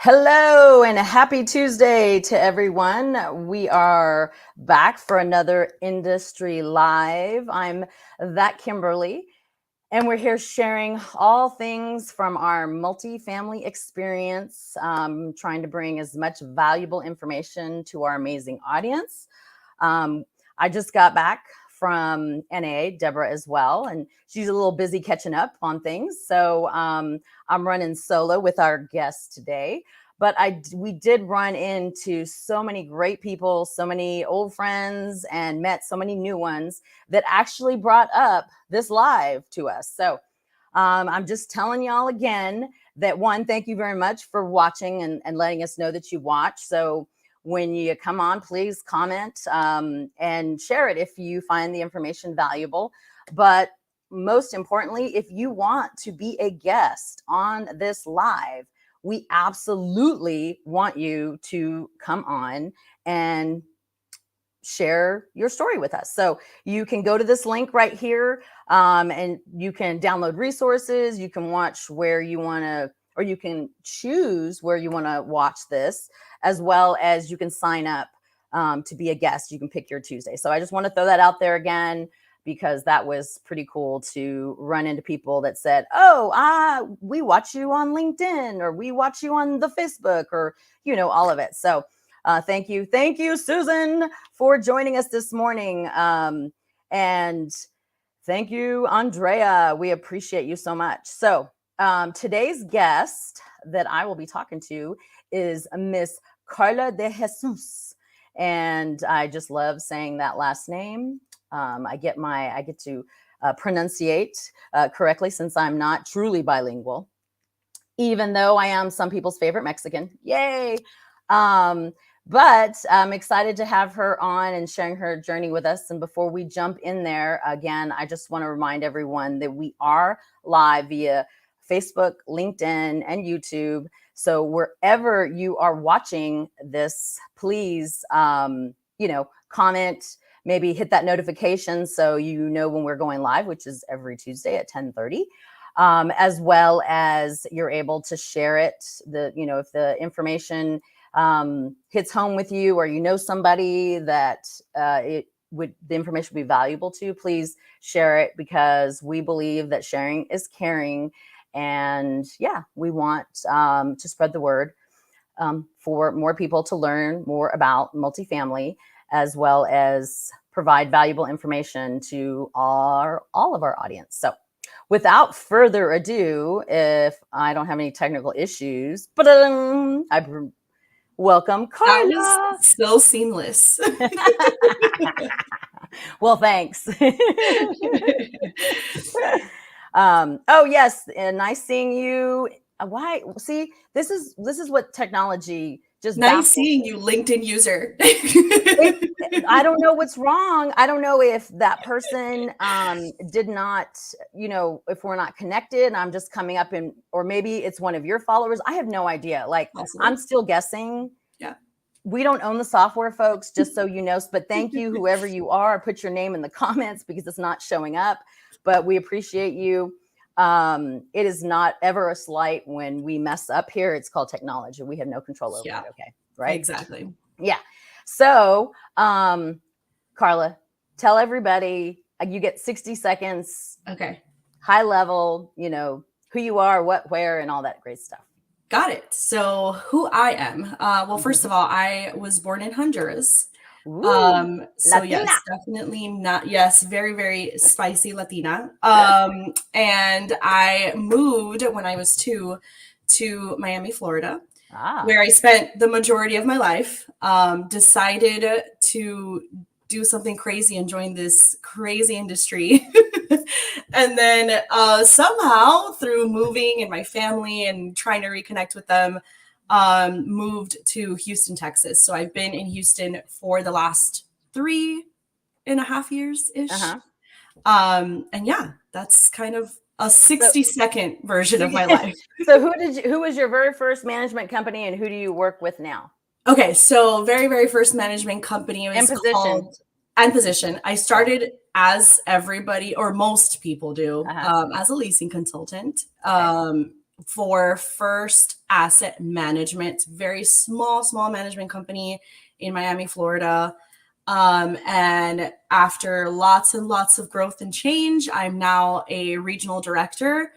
Hello and happy Tuesday to everyone. We are back for another Industry Live. I'm ThatKimberly, and we're here sharing all things from our multifamily experience, trying to bring as much valuable information to our amazing audience. I just got back from NA, Deborah as well, and she's a little busy catching up on things. So I'm running solo with our guest today. But we did run into so many great people, so many old friends, and met so many new ones that actually brought up this live to us. So I'm just telling y'all again that one, thank you very much for watching and letting us know that you watch. So when you come on, please comment and share it if you find the information valuable. But most importantly, if you want to be a guest on this live, we absolutely want you to come on and share your story with us. So you can go to this link right here and you can download resources. You can watch where you want to, or you can choose where you want to watch this, as well as you can sign up to be a guest. You can pick your Tuesday. So I just want to throw that out there again, because that was pretty cool to run into people that said, oh, we watch you on LinkedIn, or we watch you on the Facebook, or, all of it. So thank you, Susan, for joining us this morning. And thank you, Andrea. We appreciate you so much. So today's guest that I will be talking to is Miss Karla DeJesus. And I just love saying that last name. I get to pronunciate correctly, since I'm not truly bilingual, even though I am some people's favorite Mexican. Yay! But I'm excited to have her on and sharing her journey with us. And before we jump in there, again, I just want to remind everyone that we are live via Facebook, LinkedIn, and YouTube. So wherever you are watching this, please, comment, maybe hit that notification so you know when we're going live, which is every Tuesday at 10:30. As well as you're able to share it. If the information hits home with you, or somebody that the information would be valuable to, please share it, because we believe that sharing is caring. And we want to spread the word for more people to learn more about multifamily, as well as provide valuable information to all of our audience. So without further ado, if I don't have any technical issues, I welcome Karla. That was so seamless. Well, thanks. Oh yes, and nice seeing you. Why? See, this is what technology just Nice seeing you, LinkedIn user. I don't know what's wrong. I don't know if that person did not, if we're not connected, I'm just coming up or maybe it's one of your followers. I have no idea. Like, possible. I'm still guessing. Yeah. We don't own the software, folks, just so you know. But thank you, whoever you are. Put your name in the comments, because it's not showing up. But we appreciate you. It is not ever a slight when we mess up here. It's called technology. We have no control over it. Okay. Right. Exactly. Yeah. So, Karla, tell everybody, you get 60 seconds. Okay. High level, who you are, what, where, and all that great stuff. Got it. So who I am. Well, first of all, I was born in Honduras. Ooh, so Latina. yes, definitely not. Yes, very, very spicy Latina. And I moved when I was 2 to Miami, Florida, where I spent the majority of my life. Decided to do something crazy and join this crazy industry. And then somehow, through moving and my family and trying to reconnect with them, moved to Houston, Texas. So I've been in Houston for the last 3.5 years ish. And yeah, that's kind of a 60-second version of my life. So who was your very first management company, and who do you work with now? Okay, so very, very first management company was called And Position. I started as everybody or most people do as a leasing consultant. for First Asset Management, very small management company in Miami, Florida. And after lots and lots of growth and change, I'm now a regional director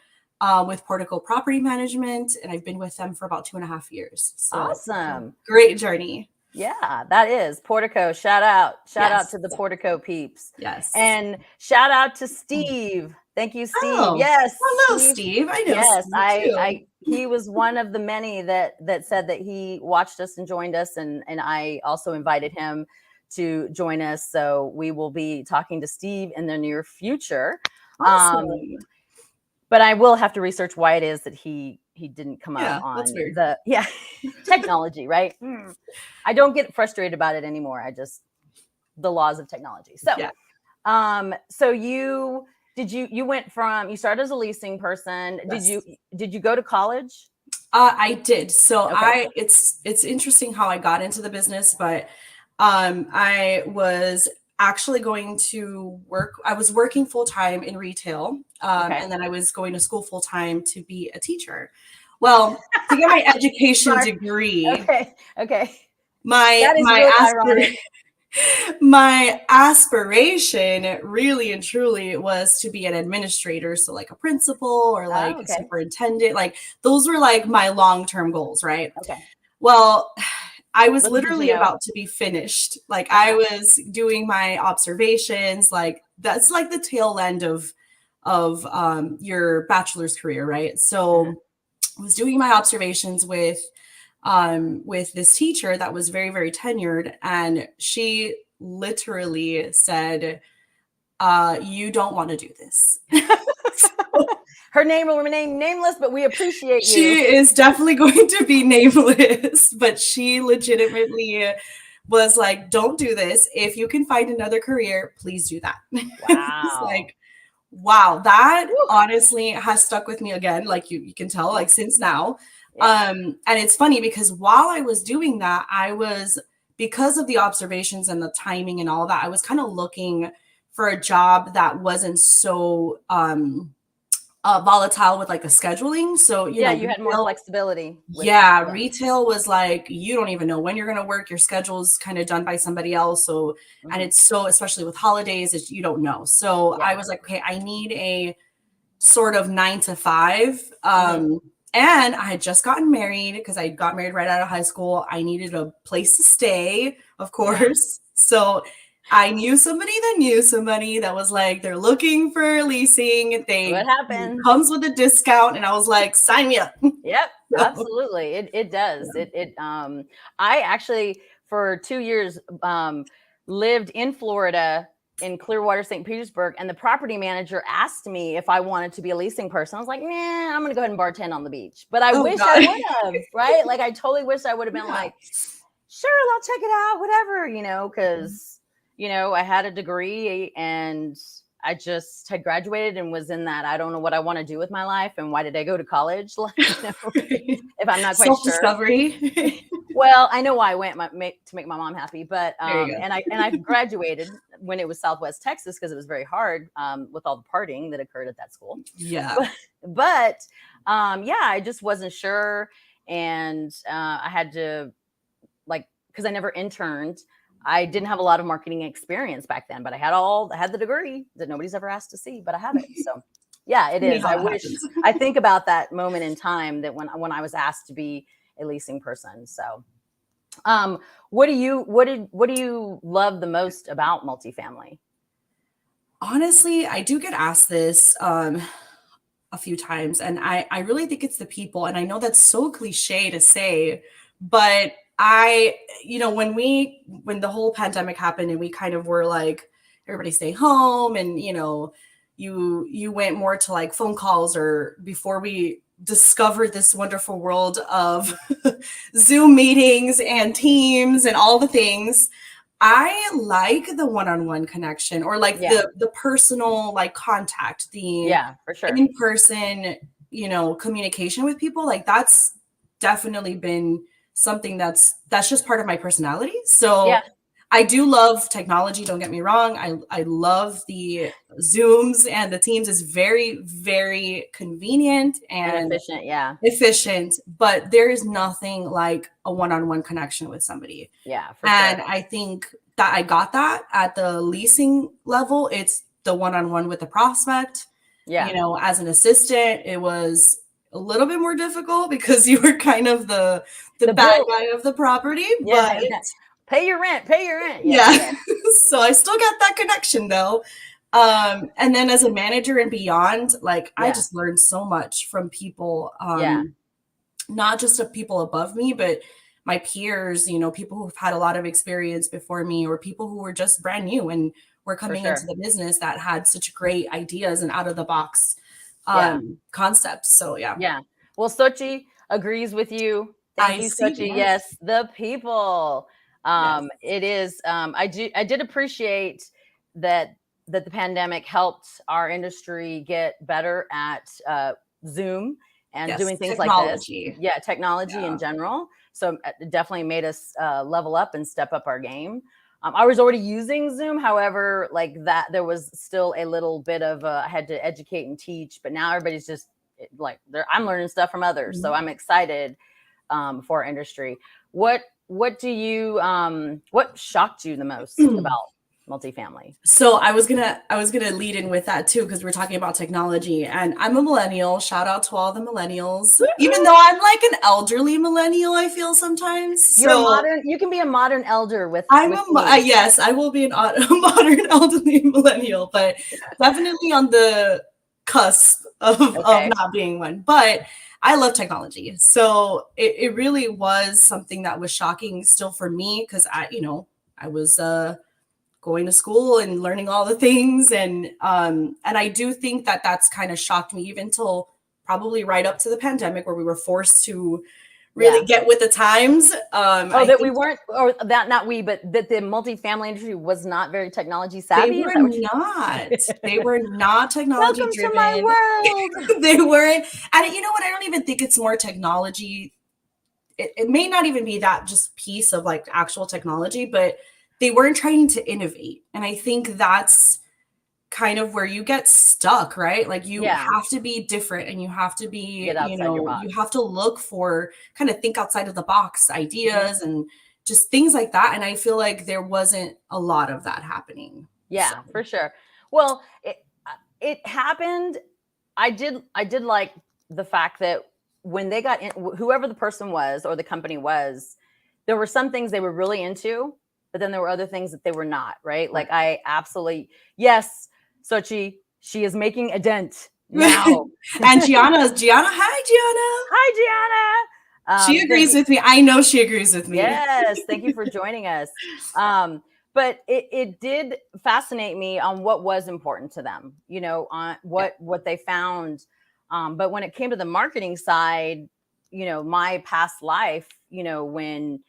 with Portico Property Management, and I've been with them for about 2.5 years. So awesome. Great journey. Yeah, that is Portico. Shout out to the Portico peeps. Yes. And shout out to Steve. Thank you, Steve. Oh, yes. Hello, Steve. I know. Yes, Steve he was one of the many that said that he watched us and joined us, and I also invited him to join us. So we will be talking to Steve in the near future. Awesome. But I will have to research why it is that he didn't come up on the technology, right? I don't get frustrated about it anymore. I just the laws of technology. So, so you went from, you started as a leasing person. Yes. Did you go to college? I did. So it's interesting how I got into the business, but I was actually going to work. I was working full-time in retail. And then I was going to school full-time to be a teacher. Well, to get my education degree. Okay. My aspiration really and truly was to be an administrator. So like a principal or like a superintendent, like those were like my long-term goals. Right. Okay. Well, I was literally about to be finished. Like I was doing my observations, like that's like the tail end of your bachelor's career. Right. So I was doing my observations with this teacher that was very, very tenured. And she literally said, you don't want to do this. Her name will remain nameless, but we appreciate you. She is definitely going to be nameless, but she legitimately was like, don't do this. If you can find another career, please do that. Wow. It's like, wow, that honestly has stuck with me again. Like you can tell, like since now. And it's funny because while I was doing that, because of the observations and the timing and all that, I was kind of looking for a job that wasn't so volatile with like the scheduling. So, you know, you had more flexibility. Retail was like, you don't even know when you're going to work. Your schedule's kind of done by somebody else. So, and it's so, especially with holidays, you don't know. So I was like, okay, I need a sort of 9 to 5. And I had just gotten married because I got married right out of high school. I needed a place to stay, of course. So I knew somebody that was like, they're looking for leasing. What happens? Comes with a discount. And I was like, sign me up. Yep, absolutely. It does. I actually, for 2 years, lived in Florida, in Clearwater, St. Petersburg, and the property manager asked me if I wanted to be a leasing person. I was like, nah, I'm going to go ahead and bartend on the beach. But I wish I would have, right? Like, I totally wish I would have been like, sure, I'll check it out, whatever, because, I had a degree and I just had graduated and was in that, I don't know what I want to do with my life. And why did I go to college? Like, if I'm not quite self-discovery. Sure. Well, I know why I went to make my mom happy, but and I graduated when it was Southwest Texas because it was very hard with all the partying that occurred at that school. Yeah. But I just wasn't sure, and I had to because I never interned. I didn't have a lot of marketing experience back then, but I had the degree that nobody's ever asked to see, but I have it. So it is. I think about that moment in time that when I was asked to be a leasing person. So, what do you love the most about multifamily? Honestly, I do get asked this a few times, and I really think it's the people. And I know that's so cliche to say, but when the whole pandemic happened and we kind of were like, everybody stay home, and you went more to like phone calls, or before we discovered this wonderful world of Zoom meetings and Teams and all the things. I like the one-on-one connection, or like the personal like contact, for sure, in-person, communication with people. Like that's definitely been something that's just part of my personality. So I do love technology. Don't get me wrong. I love the Zooms and the Teams is very, very convenient and efficient. Yeah. Efficient, but there is nothing like a one-on-one connection with somebody. Yeah, for and sure. I think that I got that at the leasing level. It's the one-on-one with the prospect. Yeah. You know, as an assistant, it was a little bit more difficult because you were kind of the bad guy of the property. Yeah, But pay your rent. Yeah. So I still got that connection though. And then as a manager and beyond, like I just learned so much from people, not just of people above me, but my peers, you know, people who've had a lot of experience before me, or people who were just brand new and were coming into the business that had such great ideas and out of the box concepts. So yeah. Well, Sochi agrees with you. Thank you, Sochi. Yes, the people. It is. I did appreciate that the pandemic helped our industry get better at Zoom and doing things like this. Yeah, technology in general. So it definitely made us level up and step up our game. I was already using Zoom. However, like that, there was still a little bit of I had to educate and teach, but now everybody's just like I'm learning stuff from others. So I'm excited for our industry. What do you what shocked you the most about multifamily? So I was gonna lead in with that too, because we're talking about technology, and I'm a millennial. Shout out to all the millennials. Even though I'm like an elderly millennial, I feel sometimes. You're modern. You can be a modern elder with. Yes, I will be a modern elderly millennial, but definitely on the cusp of not being one. But I love technology, so it really was something that was shocking still for me, because I was going to school and learning all the things. And I do think that that's kind of shocked me even till probably right up to the pandemic, where we were forced to really get with the times. That we weren't, or that not we, but that the multifamily industry was not very technology savvy. They were not technology driven. Welcome to my world. They weren't. And you know what? I don't even think it's more technology. It may not even be that just piece of like actual technology, but they weren't trying to innovate. And I think that's kind of where you get stuck, right? Like you have to be different, and you have to be, you have to look for, kind of think outside of the box ideas and just things like that. And I feel like there wasn't a lot of that happening. Yeah, for sure. Well, it happened. I did like the fact that when they got in, whoever the person was or the company was, there were some things they were really into, but then there were other things that they were not, right? Like I absolutely, yes, Sochi, she is making a dent now. And Gianna, hi Gianna. Hi Gianna. She agrees with me. I know she agrees with me. Yes, thank you for joining us. But it did fascinate me on what was important to them, on what they found. But when it came to the marketing side, my past life, when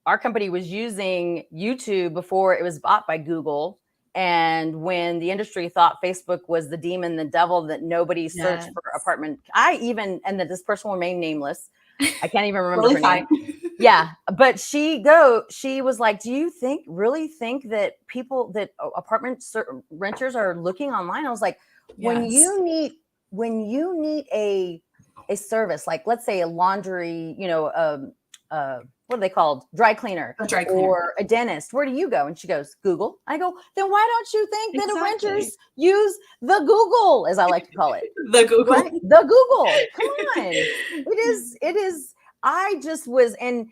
our company was using YouTube before it was bought by Google. And when the industry thought Facebook was the demon, the devil, that nobody searched for apartment, and that this person will remain nameless. I can't even remember her name. Yeah. But she was like, do you really think that apartment renters are looking online? I was like, when you need a service, like let's say a laundry, what are they called? Dry cleaner. Or a dentist. Where do you go? And she goes, Google. I go, then why don't you think that the renters use the Google, as I like to call it? The Google. Right? The Google. Come on. It is. I just was, and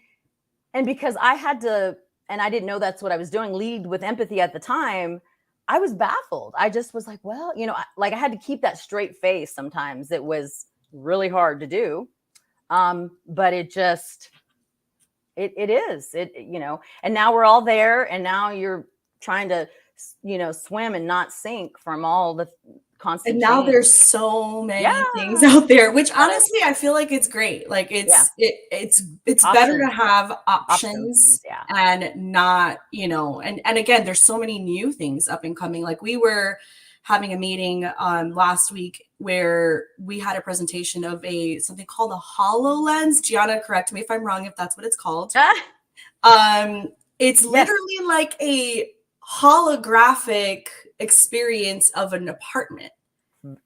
because I had to, and I didn't know that's what I was doing, lead with empathy at the time, I was baffled. I just was like, well, I had to keep that straight face sometimes. It was really hard to do. But it just, it is, and now we're all there, and now you're trying to, swim and not sink from all the constant and now change. There's so many things out there, which honestly I feel like it's great. Like it's better to have options and not, and again, there's so many new things up and coming. Like we were having a meeting last week where we had a presentation of something called a HoloLens. Gianna, correct me if I'm wrong, if that's what it's called. It's literally like a holographic experience of an apartment.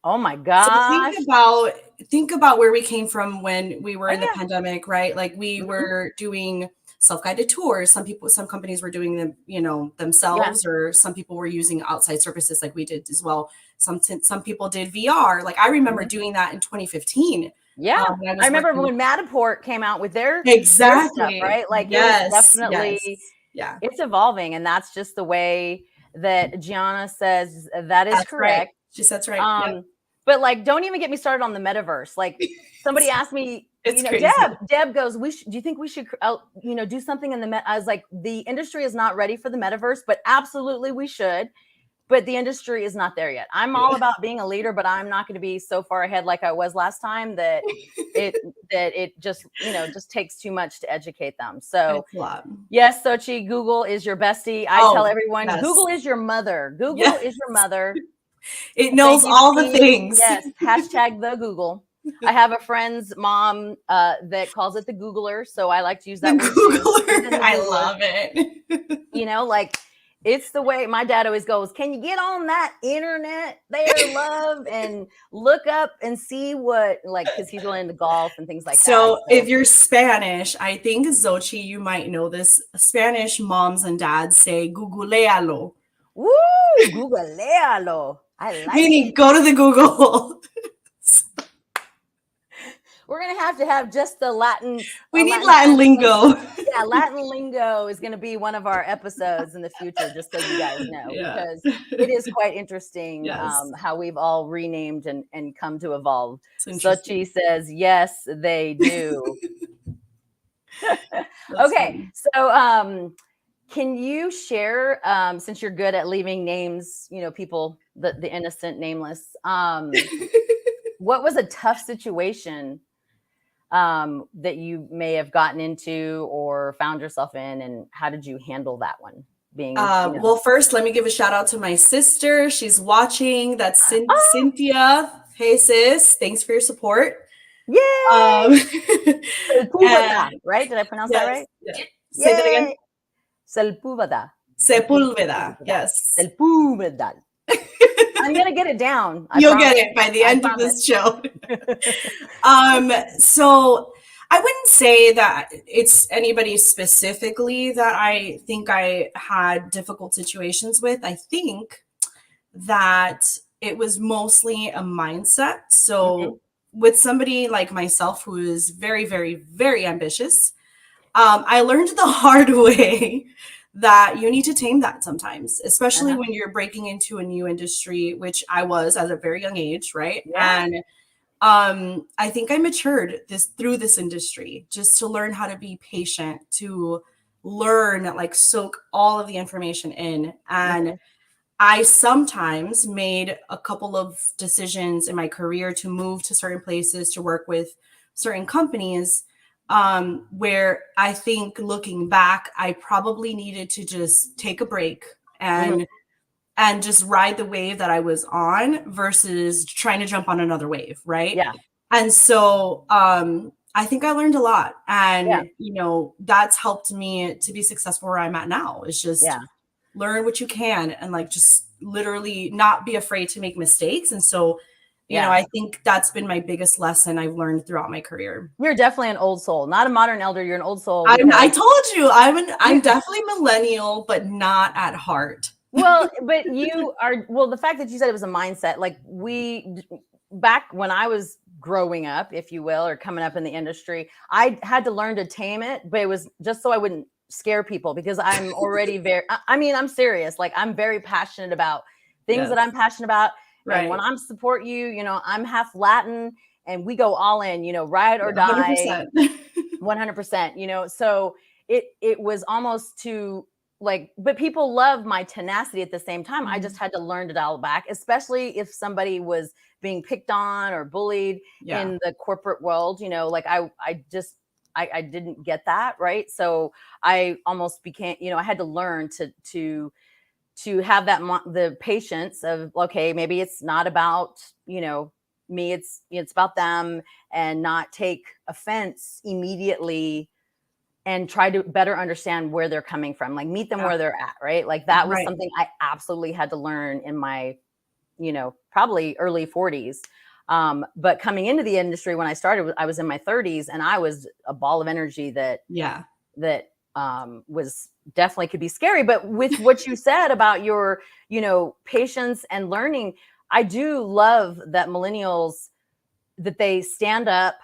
Oh my gosh. So think about where we came from when we were in the pandemic, right? Like we were doing self-guided tours. Some companies were doing them, themselves, or some people were using outside services like we did as well. Some people did VR. Like I remember doing that in 2015. Yeah. I remember when Matterport came out with their stuff, right? Like it was definitely, it's evolving, and that's just the way that Gianna says that is correct. Right. She says right. But like, don't even get me started on the metaverse. Like somebody asked me, Deb goes, do you think we should, do something in the I was like, the industry is not ready for the metaverse, but absolutely we should. But the industry is not there yet. I'm all about being a leader, but I'm not going to be so far ahead like I was last time that it just, just takes too much to educate them. So yes, Sochi, Google is your bestie. I tell everyone, Google is your mother. Google is your mother. It knows all the things. Yes. Hashtag the Google. I have a friend's mom that calls it the Googler. So I like to use that word. Googler. I love it. Like, it's the way my dad always goes, can you get on that internet there, love, and look up and see what, like, because he's really into golf and things like that. So if you're Spanish, I think, Xochi, you might know this. Spanish moms and dads say, Googlealo. Woo, Googlealo. I like Meaning, go to the Google. We're going to have just the Latin. We need Latin lingo. Yeah, Latin lingo is going to be one of our episodes in the future, just so you guys know, because it is quite interesting how we've all renamed and come to evolve. Sochi says, yes, they do. Okay, so can you share, since you're good at leaving names, people, the innocent, nameless, what was a tough situation that you may have gotten into or found yourself in, and how did you handle that one? Well, first, let me give a shout out to my sister. She's watching. That's Cynthia. Hey, sis. Thanks for your support. Yay! Right? Did I pronounce that right? Yeah. Say that again. Sepúlveda. Yes. Sepúlveda. I'm gonna get it down. You'll get it by the end of this show. So I wouldn't say that it's anybody specifically that I think I had difficult situations with. I think that it was mostly a mindset. So with somebody like myself who is very, very, very ambitious, I learned the hard way that you need to tame that sometimes, especially when you're breaking into a new industry, which I was at a very young age, right? Yeah. And I think I matured through this industry just to learn how to be patient, to learn, like soak all of the information in. And I sometimes made a couple of decisions in my career to move to certain places, to work with certain companies, where I think looking back, I probably needed to just take a break and just ride the wave that I was on versus trying to jump on another wave. Right. Yeah. And so, I think I learned a lot, and, that's helped me to be successful where I'm at now. Is just learn what you can, and like, just literally not be afraid to make mistakes. And so, you know, I think that's been my biggest lesson I've learned throughout my career. You're definitely an old soul, not a modern elder. You're an old soul. I told you, I'm definitely millennial, but not at heart. Well, but you are, the fact that you said it was a mindset, like back when I was growing up, if you will, or coming up in the industry, I had to learn to tame it, but it was just so I wouldn't scare people, because I'm already I'm serious. Like, I'm very passionate about things that I'm passionate about. Right. And when I'm support you, I'm half Latin, and we go all in, ride or die. 100%, so it was almost to like, but people love my tenacity at the same time. I just had to learn to dial back, especially if somebody was being picked on or bullied in the corporate world, like I didn't get that. Right. So I almost became, I had to learn to have that, the patience of, okay, maybe it's not about, me, it's about them, and not take offense immediately and try to better understand where they're coming from, like meet them where they're at, right? Like that was something I absolutely had to learn in my, probably early 40s. But coming into the industry when I started, I was in my 30s, and I was a ball of energy that was definitely could be scary. But with what you said about your, patience and learning, I do love that millennials, that they stand up,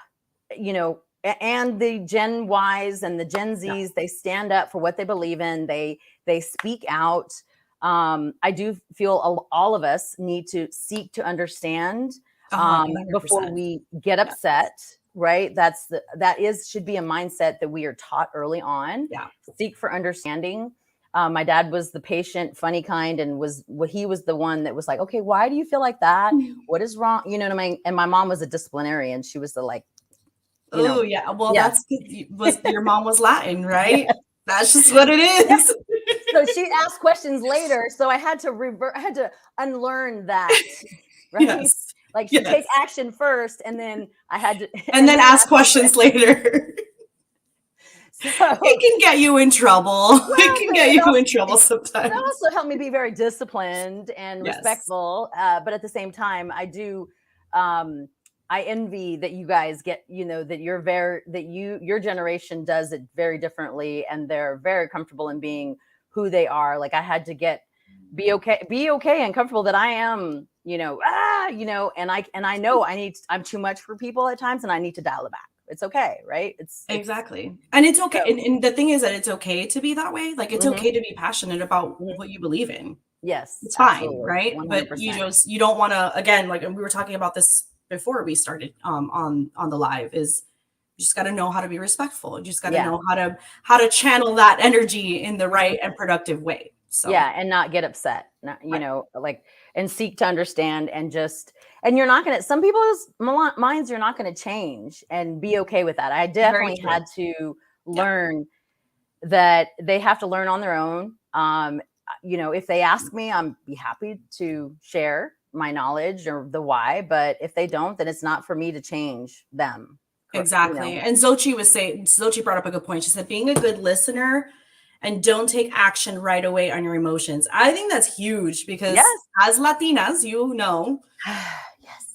and the Gen Ys and the Gen Zs, they stand up for what they believe in. They speak out. I do feel all of us need to seek to understand before we get upset. Right. That should be a mindset that we are taught early on. Yeah. Seek for understanding. My dad was the patient, funny kind, and he was the one that was like, okay, why do you feel like that? What is wrong? You know what I mean? And my mom was a disciplinarian. She was the like, oh yeah. Well, that's your mom was Latin, right? That's just what it is. So she asked questions later. So I had to unlearn that. Right. Yes. Like she take action first, and then I had to and then ask questions later. So it can get you in trouble. It can get you in trouble sometimes. It also helped me be very disciplined and respectful. But at the same time, I do I envy that you guys get, that your generation does it very differently, and they're very comfortable in being who they are. Like I had to be okay and comfortable that I am, and I know I'm too much for people at times, and I need to dial it back. It's okay, right? Exactly. And it's okay. And the thing is that it's okay to be that way. Like it's okay to be passionate about what you believe in. Yes. It's fine, right? 100%. But you don't want to, again, like we were talking about this before we started on the live, is you just got to know how to be respectful. You just got to know how to channel that energy in the right and productive way. So and not get upset, and seek to understand, and you're not going to, some people's minds you're not going to change, and be okay with that. I definitely had to learn that they have to learn on their own. If they ask me, I'm be happy to share my knowledge or the why, but if they don't, then it's not for me to change them. Exactly. And Xochitl brought up a good point. She said, being a good listener and don't take action right away on your emotions. I think that's huge, because as Latinas,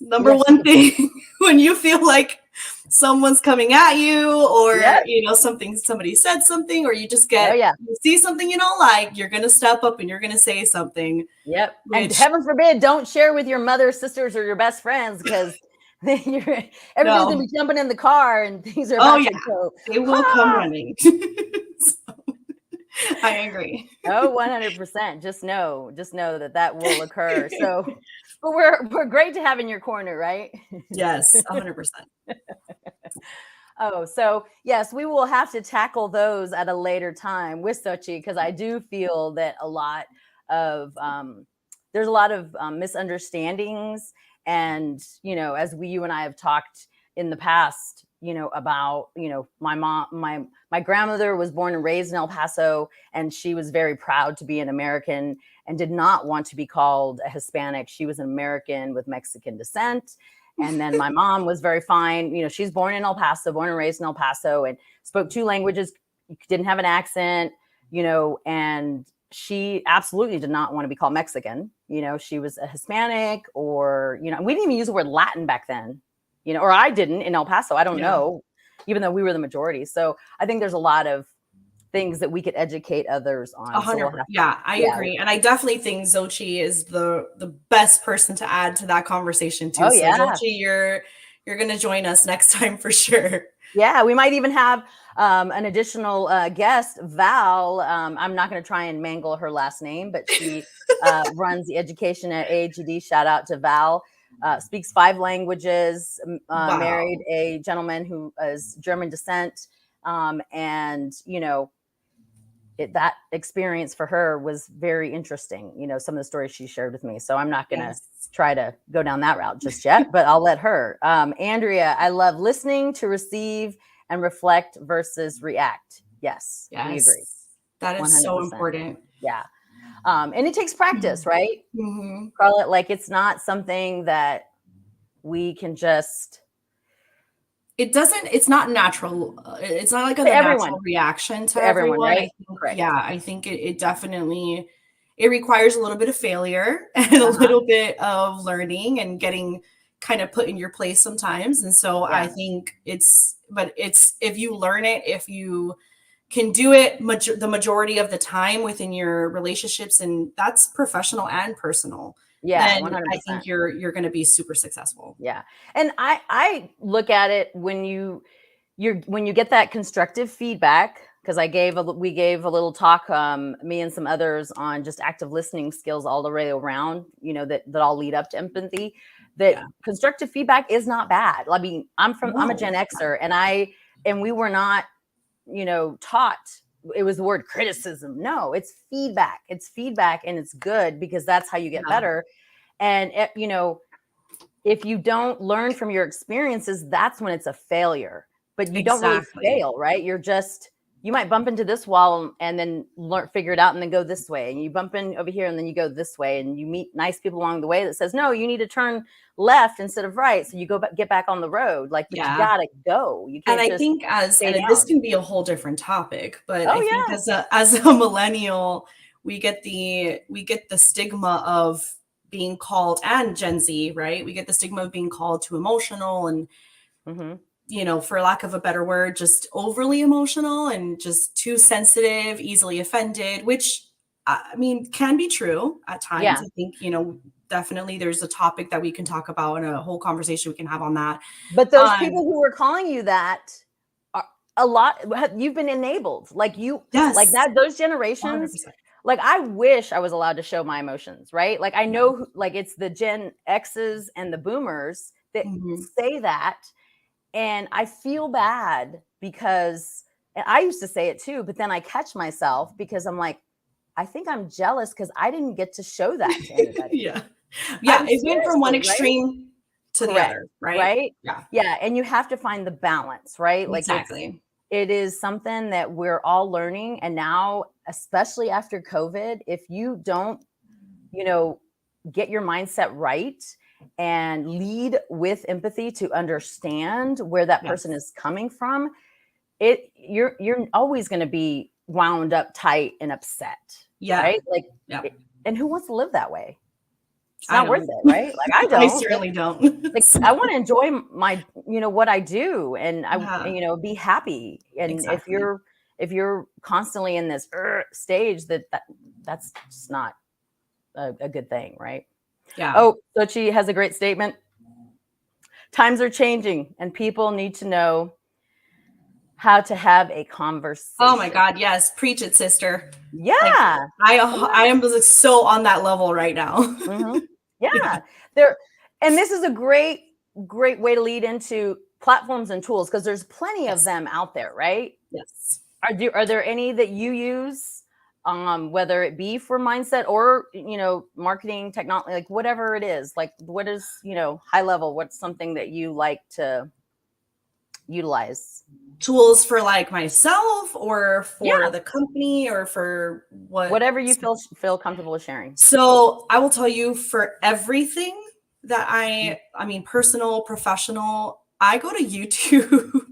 number one thing, when you feel like someone's coming at you, or somebody said something, or you just you see something you don't like, you're gonna step up and you're gonna say something. And heaven forbid, don't share with your mother, sisters, or your best friends, because everybody's gonna be jumping in the car and things are about to go. They will come running. I agree. 100%. Just know that will occur. So, but we're great to have in your corner, right? Yes, 100%. So yes, we will have to tackle those at a later time with Xochitl, because I do feel that there's a lot of misunderstandings, and as you and I have talked in the past, about my mom, my grandmother was born and raised in El Paso, and she was very proud to be an American and did not want to be called a Hispanic. She was an American with Mexican descent. And then my mom was very fine. She's born in El Paso, born and raised in El Paso, and spoke 2 languages, didn't have an accent, and she absolutely did not want to be called Mexican. She was a Hispanic, or, we didn't even use the word Latin back then, or I didn't in El Paso. I don't know, even though we were the majority. So I think there's a lot of things that we could educate others on. 100%. I agree. And I definitely think Xochitl is the best person to add to that conversation too. So Xochitl, you're going to join us next time for sure. Yeah, we might even have an additional guest, Val. I'm not going to try and mangle her last name, but she runs the education at AGD. Shout out to Val. Speaks 5 languages, married a gentleman who is German descent. And, that experience for her was very interesting. Some of the stories she shared with me. So I'm not going to try to go down that route just yet, but I'll let her. Andrea, I love listening to receive and reflect versus react. Yes. We agree. That is 100%. So important. Yeah. And it takes practice, right? Mm-hmm. Karla, like it's not something that we can just. it's not natural. It's not like a everyone, natural reaction to everyone, everyone. right? Correct. I think it definitely, it requires a little bit of failure and a little bit of learning and getting kind of put in your place sometimes. And so I think it's if you learn it, if you can do it the majority of the time within your relationships, and that's professional and personal, then 100%. I think you're going to be super successful. Yeah. And I look at it when you get that constructive feedback, because we gave a little talk, me and some others, on just active listening skills all the way around, that all lead up to empathy, that constructive feedback is not bad. I mean, I'm a Gen Xer, and we were not, taught it was the word criticism. No, it's feedback. It's feedback, and it's good, because that's how you get better. And if you don't learn from your experiences, that's when it's a failure. But you don't really fail, right? You might bump into this wall and then figure it out and then go this way. And you bump in over here and then you go this way. And you meet nice people along the way that says, no, you need to turn left instead of right. So you get back on the road. But you gotta go. You can't. And I think this can be a whole different topic, but I think as a millennial, we get the stigma of being called, and Gen Z, right? We get the stigma of being called too emotional and, for lack of a better word, just overly emotional and just too sensitive, easily offended, which I mean, can be true at times. Yeah. I think, definitely there's a topic that we can talk about and a whole conversation we can have on that. But those people who are calling you that, a lot, you've been enabled. Like that, those generations, 100%. Like, I wish I was allowed to show my emotions, right? Like, I know, it's the Gen X's and the boomers that say that. And I feel bad because, and I used to say it too, but then I catch myself because I'm like, I think I'm jealous because I didn't get to show that to anybody. It went from one extreme to the other, right? Yeah. And you have to find the balance, right? Exactly. It is something that we're all learning. And now, especially after COVID, if you don't, get your mindset right and lead with empathy to understand where that person is coming from, you're always going to be wound up tight and upset. Right? And who wants to live that way? It's not worth it, right? Like, I don't. I certainly don't. Like, I want to enjoy my, what I do, and I, be happy. And if you're constantly in this stage, that's just not a good thing, right? Yeah. Oh, Sochi has a great statement. Times are changing, and people need to know how to have a conversation. Oh my God, yes. Preach it, sister. Yeah. I am so on that level right now. Yeah. And this is a great way to lead into platforms and tools, because there's plenty of them out there, right? Yes. Are there any that you use, whether it be for mindset or, marketing, technology, like whatever it is? Like, what is, high level, what's something that you like to utilize? Tools for like myself or for the company or for whatever you feel comfortable with sharing. So I will tell you, for everything that I mean, personal, professional, I go to YouTube.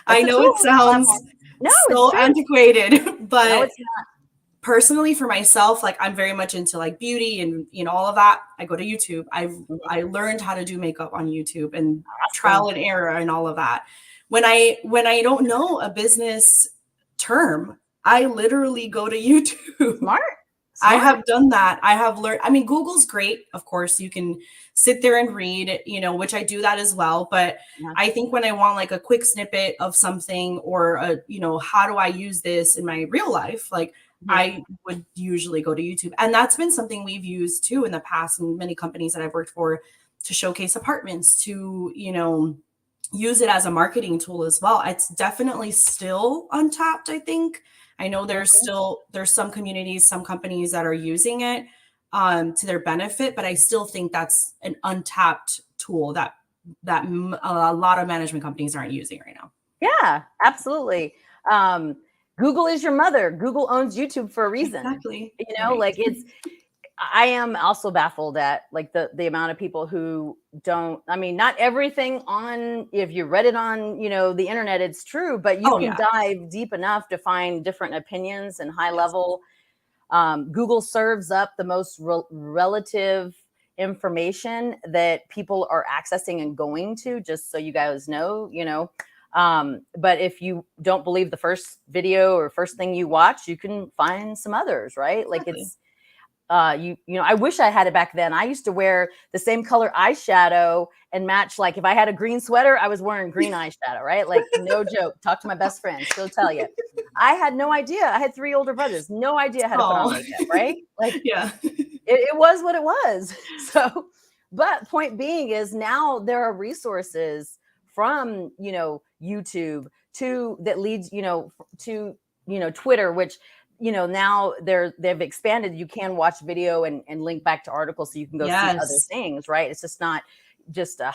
I know it sounds so antiquated, but no, it's not. Personally, for myself, like, I'm very much into like beauty and, all of that. I go to YouTube. I learned how to do makeup on YouTube and trial and error and all of that. When I don't know a business term, I literally go to YouTube. Smart. I have done that. I have learned. I mean, Google's great. Of course, you can sit there and read, which I do that as well. But I think when I want like a quick snippet of something, or how do I use this in my real life? Like, I would usually go to YouTube. And that's been something we've used too in the past in many companies that I've worked for, to showcase apartments, to, use it as a marketing tool as well. It's definitely still untapped, I think. I know there's some communities, some companies that are using it to their benefit, but I still think that's an untapped tool that a lot of management companies aren't using right now. Yeah, absolutely. Google is your mother. Google owns YouTube for a reason. Exactly. Like, I am also baffled at like the amount of people who don't, I mean, not everything on, if you read it on, the internet, it's true, but you can dive deep enough to find different opinions and high level. Google serves up the most relative information that people are accessing and going to, just so you guys know, but if you don't believe the first video or first thing you watch, you can find some others, right? Like it's, I wish I had it back then. I used to wear the same color eyeshadow and match. Like if I had a green sweater, I was wearing green eyeshadow, right? Like no joke. Talk to my best friend. She'll tell you. I had no idea. I had 3 older brothers. No idea how to put on makeup, right? Like it was what it was. So, but point being is now there are resources from, YouTube that leads, to, Twitter, which, now they've expanded. You can watch video and link back to articles so you can go see other things, right? It's just not just a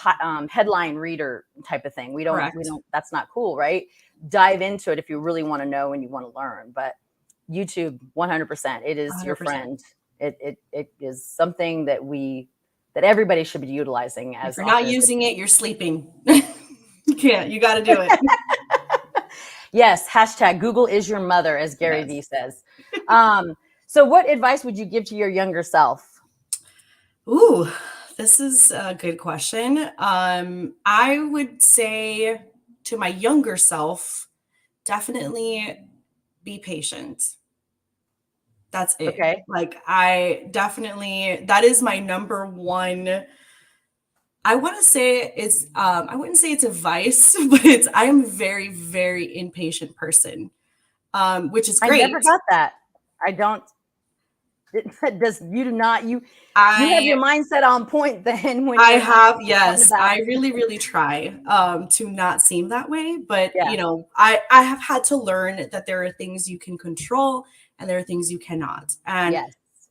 headline reader type of thing. We don't, that's not cool, right? Dive into it if you really want to know and you want to learn. But YouTube, 100%, it is 100%. Your friend. It is something that everybody should be utilizing. As if you're not using it, you're sleeping. You can't. You got to do it. Yes. # Google is your mother, as Gary Vee says. So what advice would you give to your younger self? Ooh, this is a good question. I would say to my younger self, definitely be patient. That's it. Okay. Like that is my number one. I want to say it's, I wouldn't say it's advice, but I am a very, very impatient person, which is great. I never got that. I don't. You have your mindset on point then. When I have, yes, I really, really try to not seem that way. But, I have had to learn that there are things you can control and there are things you cannot. And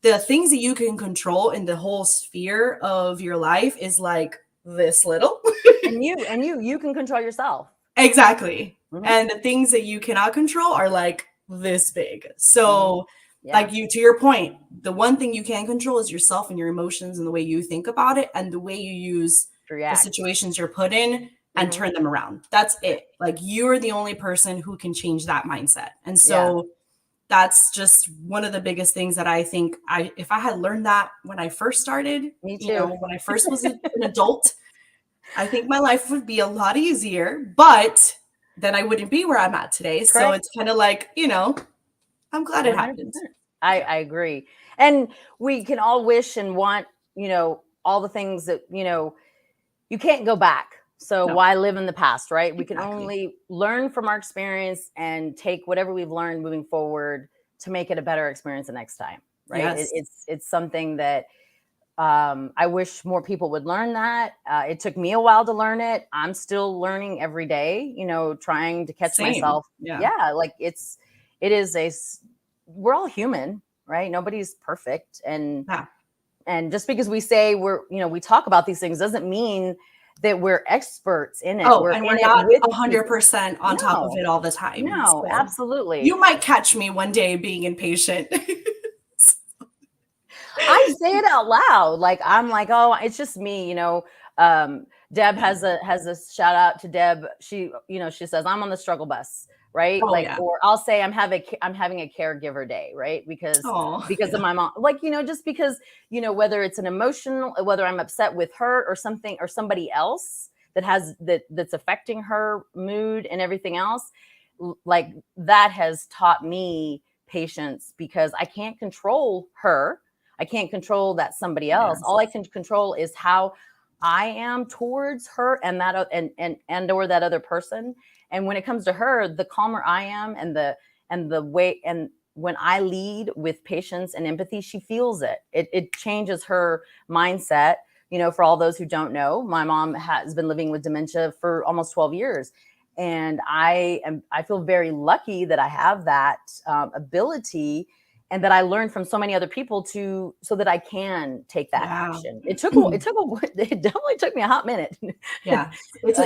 the things that you can control in the whole sphere of your life is like this little. and you can control yourself. Exactly. Mm-hmm. And the things that you cannot control are like this big. So like to your point, the one thing you can control is yourself and your emotions and the way you think about it and the way you use the situations you're put in and turn them around. That's it. Like you're the only person who can change that mindset. And so that's just one of the biggest things that I think if I had learned that when I first started, Me too. When I first was an adult, I think my life would be a lot easier, but then I wouldn't be where I'm at today. Correct. So it's kind of like, I'm glad it happened. I agree. And we can all wish and want, all the things that, you can't go back. So why live in the past, right? We can only learn from our experience and take whatever we've learned moving forward to make it a better experience the next time, right? Yes. It's something that I wish more people would learn that. It took me a while to learn it. I'm still learning every day, trying to catch myself. Yeah. Like we're all human, right? Nobody's perfect. And just because we say we talk about these things doesn't mean that we're experts in it. We're not 100% on top of it all the time. No, so absolutely. You might catch me one day being impatient. I say it out loud. Like, I'm like, oh, it's just me, Deb has a shout out to Deb. She says, I'm on the struggle bus, right? Or I'll say I'm having a caregiver day, right? Because of my mom, just because, whether it's an emotional, whether I'm upset with her or something, or somebody else that's affecting her mood and everything else, like that has taught me patience, because I can't control her. I can't control that somebody else. Yes. All I can control is how I am towards her and that or that other person. And when it comes to her, the calmer I am and the way, and when I lead with patience and empathy, she feels it. It changes her mindset. For all those who don't know, my mom has been living with dementia for almost 12 years. And I feel very lucky that I have that ability, and that I learned from so many other people so that I can take that action. It definitely took me a hot minute. Yeah. It's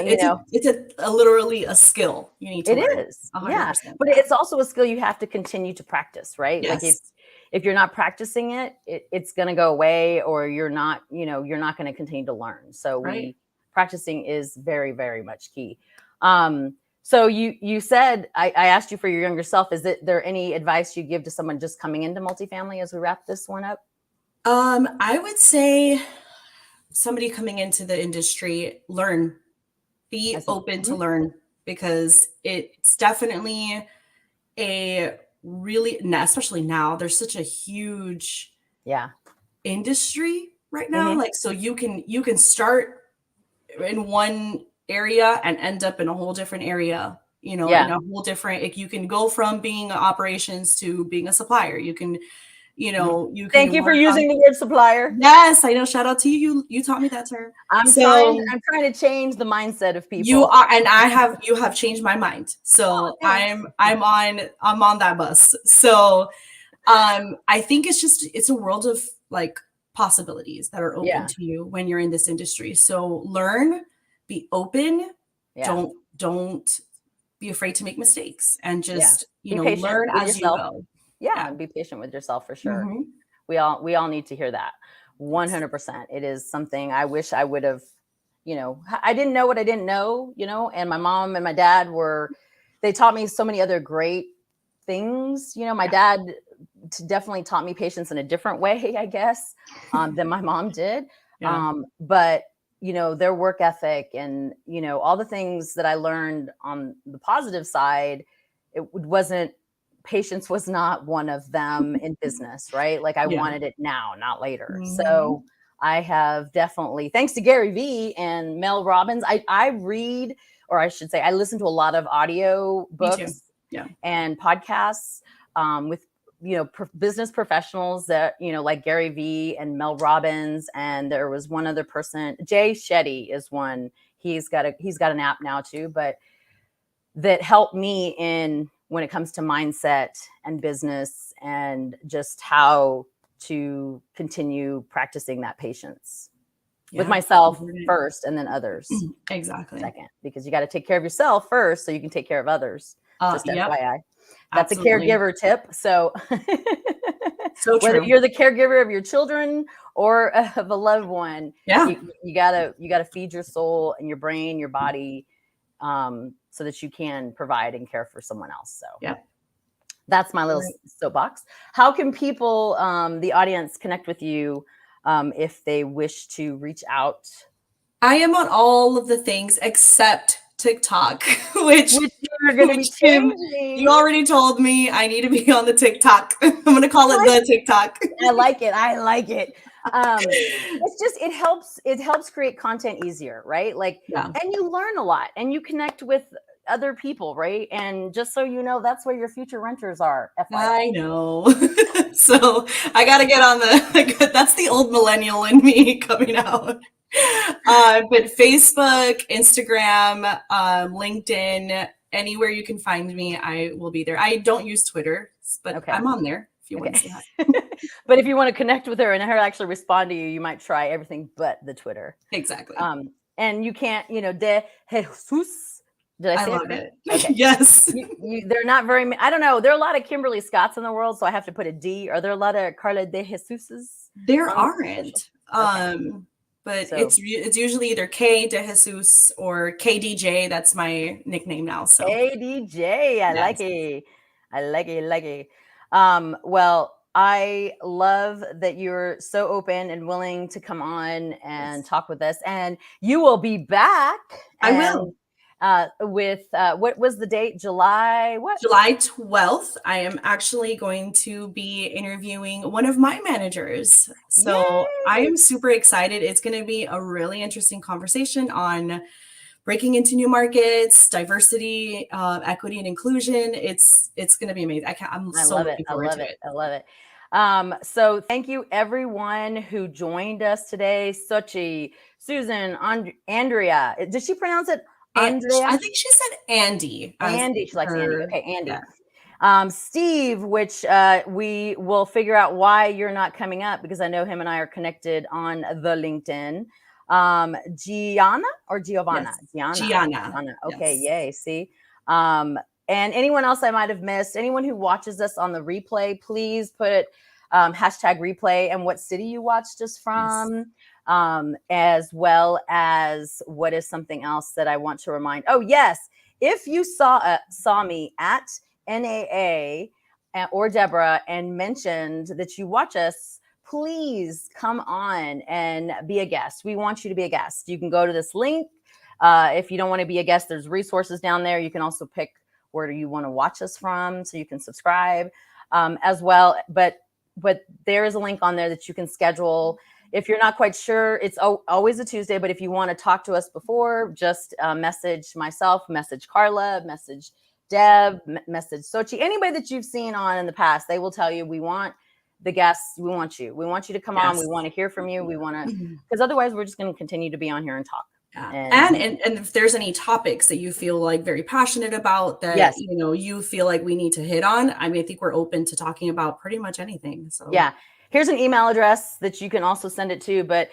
literally a skill you need to learn. It is. 100%. Yeah. But it's also a skill you have to continue to practice, right? Yes. Like if you're not practicing it, it's going to go away, or you're not going to continue to learn. So practicing is very, very much key. So you said, I asked you for your younger self. Is there any advice you give to someone just coming into multifamily as we wrap this one up? I would say somebody coming into the industry, learn, be open to learn, because it's definitely a really, especially now, there's such a huge industry right now. Like, so you can start in one area and end up in a whole different area, in a whole different, you can go from being operations to being a supplier. You can, thank you for using the word supplier. Yes, I know. Shout out to you. You taught me that term. I'm trying to change the mindset of people. You are, and you have changed my mind. So I'm on that bus. So I think it's a world of like possibilities that are open to you when you're in this industry. So learn, be open, don't be afraid to make mistakes, and just learn as you go. And be patient with yourself, for sure. We all need to hear that. 100%. It is something I wish I would have, I didn't know what I didn't know, and my mom and my dad they taught me so many other great things. My dad definitely taught me patience in a different way, I guess, than my mom did. But their work ethic and, all the things that I learned on the positive side, patience was not one of them in business, right? Like I wanted it now, not later. So I have definitely, thanks to Gary Vee and Mel Robbins, I read, or I should say, I listen to a lot of audio books and podcasts with, business professionals that, like Gary Vee and Mel Robbins. And there was one other person, Jay Shetty is one. He's got an app now too, but that helped me when it comes to mindset and business, and just how to continue practicing that patience with myself first, and then others second, because you got to take care of yourself first so you can take care of others. Just FYI. That's a caregiver tip. So, whether you're the caregiver of your children or of a loved one, you gotta feed your soul and your brain, your body, so that you can provide and care for someone else. So that's my little soapbox. How can people, the audience, connect with you if they wish to reach out? I am on all of the things except TikTok, which you're going to be changing. You already told me I need to be on the TikTok. I'm going to call it the TikTok. I like it. It's just, it helps create content easier, right? Like, and you learn a lot and you connect with other people, right? And just so you know, that's where your future renters are. I know. So I got to get on that's the old millennial in me coming out. But Facebook, Instagram, LinkedIn, anywhere you can find me, I will be there. I don't use Twitter, but I'm on there if you want to say hi. But if you want to connect with her and her actually respond to you, you might try everything but the Twitter. Exactly. And you can't, DeJesus. Did I say love it? Okay. Yes. They're not very, I don't know. There are a lot of Kimberly Scotts in the world, so I have to put a D. Are there a lot of Karla DeJesuses? There aren't. But it's usually either K DeJesus or KDJ. That's my nickname now. So KDJ, I like it. I like it. Well, I love that you're so open and willing to come on and talk with us. And you will be back. I will. With what was the date? July 12th. I am actually going to be interviewing one of my managers. So I am super excited. It's going to be a really interesting conversation on breaking into new markets, diversity, equity, and inclusion. It's going to be amazing. I'm so looking forward to it. I love it. So thank you everyone who joined us today. Sochi, Susan, Andrea. Did she pronounce it Andrea? I think she said Andy. Andy. She likes Andy. Okay, Andy. Yeah. Steve, which we will figure out why you're not coming up, because I know him and I are connected on the LinkedIn. Gianna or Giovanna? Yes. Gianna. Okay, yay. See. And anyone else I might have missed, anyone who watches us on the replay, please put hashtag replay and what city you watched us from, as well as what is something else that I want to remind. Oh, yes. If you saw me at NAA or Deborah and mentioned that you watch us, please come on and be a guest. We want you to be a guest. You can go to this link. If you don't want to be a guest, there's resources down there. You can also pick where you want to watch us from, so you can subscribe as well. But there is a link on there that you can schedule. If you're not quite sure, it's always a Tuesday. But if you want to talk to us before, just message myself, message Karla, message Deb, message Sochi. Anybody that you've seen on in the past, they will tell you, we want the guests. We want you. We want you to come on. We want to hear from you. We want to, because otherwise we're just going to continue to be on here and talk. And if there's any topics that you feel like very passionate about that, you feel like we need to hit on, I mean, I think we're open to talking about pretty much anything. So yeah, here's an email address that you can also send it to, but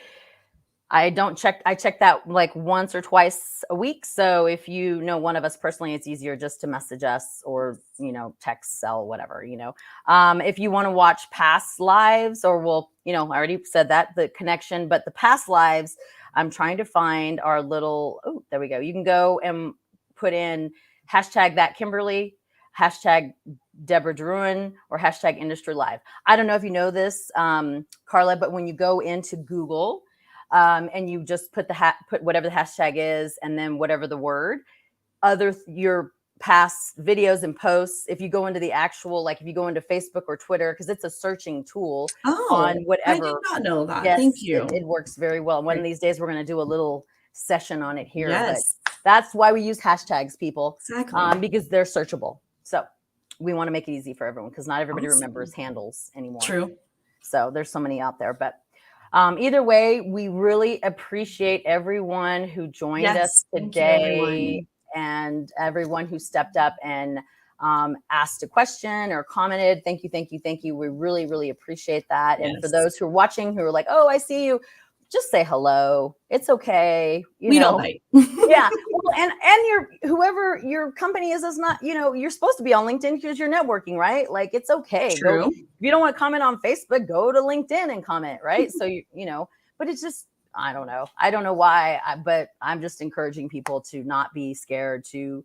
I check that like once or twice a week. So if you know one of us personally, it's easier just to message us or, text, cell, whatever, if you want to watch past lives, or I already said that, the connection, but the past lives, I'm trying to find our little, there we go. You can go and put in hashtag ThatKimberly, hashtag Deborah Druin, or hashtag Industry Live. I don't know if you know this, Karla, but when you go into Google and you just put put whatever the hashtag is, and then whatever the word, your past videos and posts, if you go into the actual, like if you go into Facebook or Twitter, because it's a searching tool on whatever. I did not know that. Yes, thank you. It works very well. One of these days we're going to do a little session on it here. Yes. But that's why we use hashtags, people. Exactly. Because they're searchable. So we want to make it easy for everyone, because not everybody remembers handles anymore. True. So there's so many out there. But either way, we really appreciate everyone who joined us today, and everyone who stepped up and asked a question or commented. Thank you. We really, really appreciate that. Yes. And for those who are watching, who are like, oh, I see you, just say hello. It's okay. We don't bite. Yeah. Well, and whoever your company is not, you're supposed to be on LinkedIn because you're networking, right? Like, it's okay. True. If you don't want to comment on Facebook, go to LinkedIn and comment, right? So, but it's just, I don't know why, but I'm just encouraging people to not be scared to,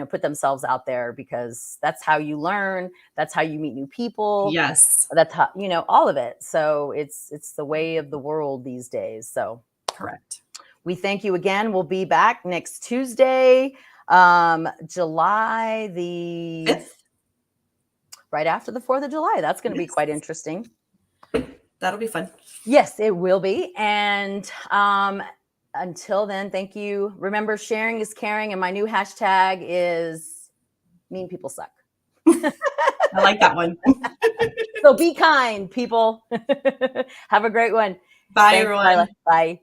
put themselves out there, because that's how you learn. That's how you meet new people. Yes. That's how, all of it. So it's the way of the world these days. So correct. We thank you again. We'll be back next Tuesday, July the 5th, right after the 4th of July. That's going to be quite interesting. That'll be fun. Yes, it will be. And until then, thank you. Remember, sharing is caring. And my new hashtag is mean people suck. I like that one. So be kind, people. Have a great one. Bye, everyone. Bye.